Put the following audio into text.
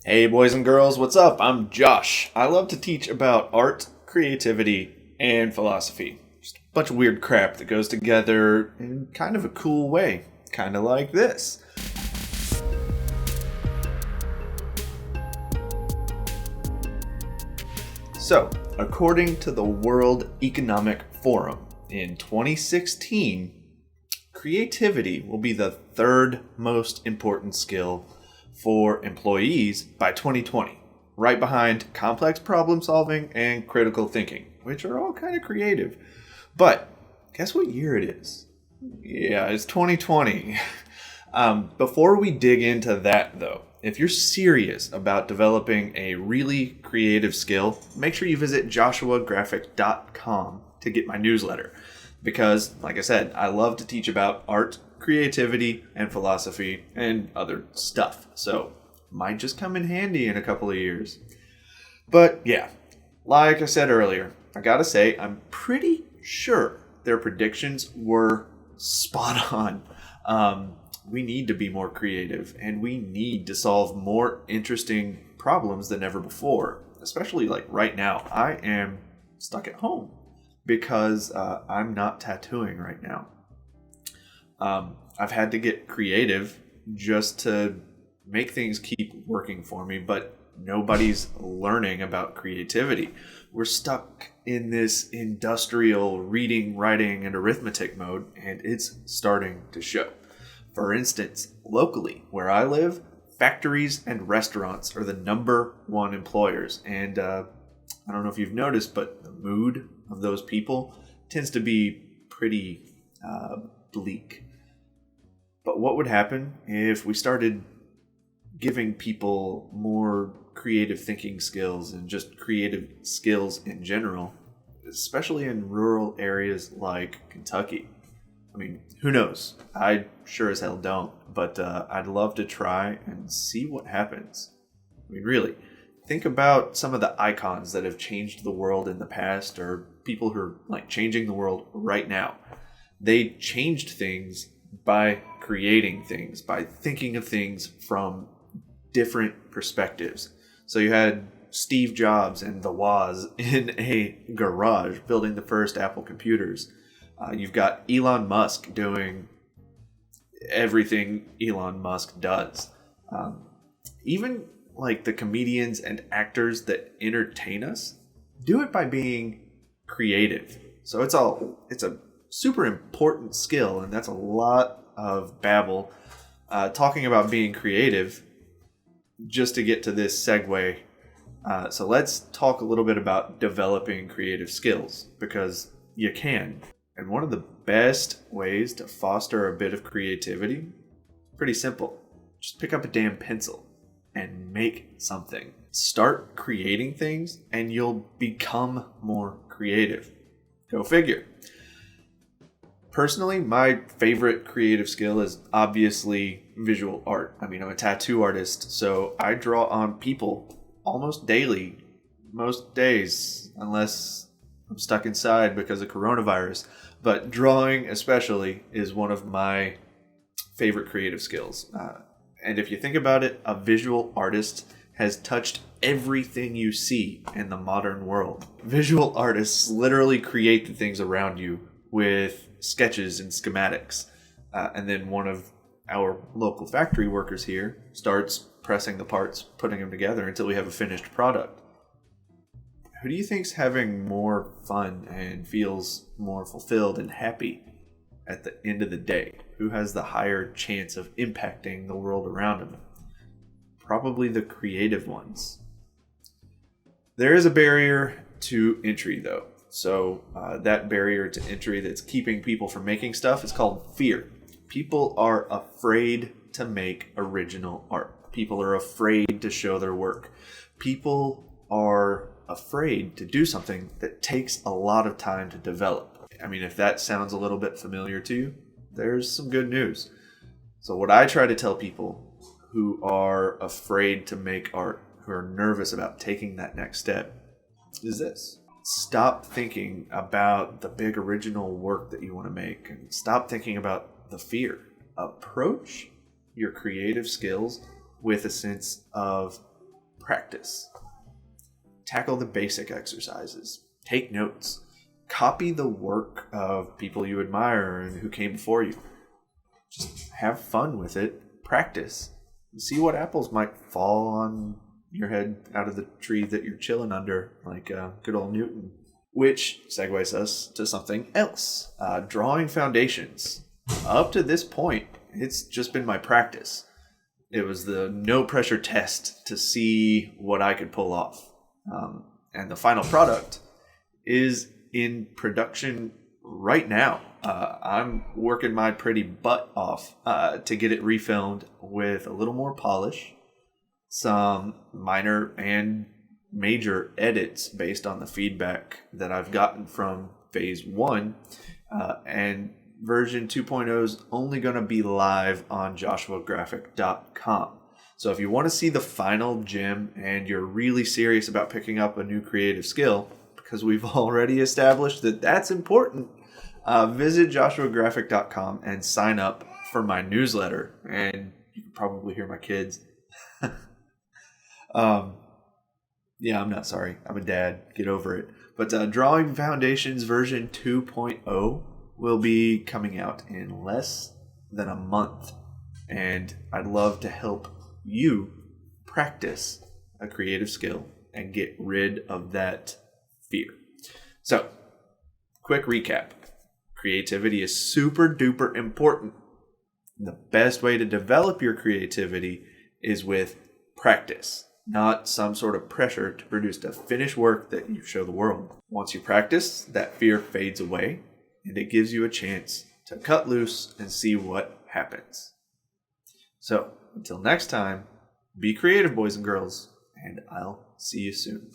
Hey boys and girls, what's up? I'm Josh. I love to teach about art, creativity, and philosophy. Just a bunch of weird crap that goes together in kind of a cool way. Kind of like this. So, according to the World Economic Forum, in 2016, creativity will be the third most important skill for employees by 2020, right behind complex problem solving and critical thinking, which are all kind of creative. But guess what year it is? Yeah, it's 2020. Before we dig into that, though, if you're serious about developing a really creative skill, make sure you visit JoshuaGraphic.com to get my newsletter. Because, like I said, I love to teach about art, creativity, and philosophy, and other stuff. So, might just come in handy in a couple of years. But yeah, like I said earlier, I gotta say, I'm pretty sure their predictions were spot on. We need to be more creative, and we need to solve more interesting problems than ever before. Especially like right now, I am stuck at home because I'm not tattooing right now. I've had to get creative just to make things keep working for me, but nobody's learning about creativity. We're stuck in this industrial reading, writing, and arithmetic mode, and it's starting to show. For instance, locally, where I live, factories and restaurants are the number one employers. And I don't know if you've noticed, but the mood of those people tends to be pretty bleak. But what would happen if we started giving people more creative thinking skills and just creative skills in general, especially in rural areas like Kentucky? I mean, who knows? I sure as hell don't, but I'd love to try and see what happens. I mean, really, think about some of the icons that have changed the world in the past, or people who are like changing the world right now. They changed things by creating things, by thinking of things from different perspectives. So you had Steve Jobs and the Woz in a garage building the first Apple computers. You've got Elon Musk doing everything Elon Musk does. Even like the comedians and actors that entertain us do it by being creative. So it's a super important skill, and that's a lot of babble talking about being creative just to get to this segue. So let's talk a little bit about developing creative skills, because you can. And one of the best ways to foster a bit of creativity, pretty simple. Just pick up a damn pencil and make something. Start creating things and you'll become more creative. Go figure. Personally, my favorite creative skill is obviously visual art. I mean, I'm a tattoo artist, so I draw on people almost daily, most days, unless I'm stuck inside because of coronavirus. But drawing especially is one of my favorite creative skills. And if you think about it, a visual artist has touched everything you see in the modern world. Visual artists literally create the things around you with sketches and schematics. And then one of our local factory workers here starts pressing the parts, putting them together until we have a finished product. Who do you think's having more fun and feels more fulfilled and happy at the end of the day? Who has the higher chance of impacting the world around them? Probably the creative ones. There is a barrier to entry, though. So that barrier to entry that's keeping people from making stuff is called fear. People are afraid to make original art. People are afraid to show their work. People are afraid to do something that takes a lot of time to develop. I mean, if that sounds a little bit familiar to you, there's some good news. So what I try to tell people who are afraid to make art, who are nervous about taking that next step, is this. Stop thinking about the big original work that you want to make, and stop thinking about the fear. Approach your creative skills with a sense of practice. Tackle the basic exercises. Take notes. Copy the work of people you admire and who came before you. Just have fun with it. Practice. See what apples might fall on your head out of the tree that you're chilling under, like good old Newton. Which segues us to something else. Drawing foundations. Up to this point, it's just been my practice. It was the no pressure test to see what I could pull off. And the final product is in production right now. I'm working my pretty butt off to get it refilmed with a little more polish, some minor and major edits based on the feedback that I've gotten from phase 1. And version 2.0 is only going to be live on JoshuaGraphic.com. So if you want to see the final gem and you're really serious about picking up a new creative skill, because we've already established that that's important, visit JoshuaGraphic.com and sign up for my newsletter. And you can probably hear my kids. Yeah, I'm not sorry. I'm a dad. Get over it. But Drawing Foundations version 2.0 will be coming out in less than a month. And I'd love to help you practice a creative skill and get rid of that fear. So, quick recap. Creativity is super duper important. The best way to develop your creativity is with practice, not some sort of pressure to produce a finished work that you show the world. Once you practice, that fear fades away and it gives you a chance to cut loose and see what happens. So, until next time, be creative, boys and girls, and I'll see you soon.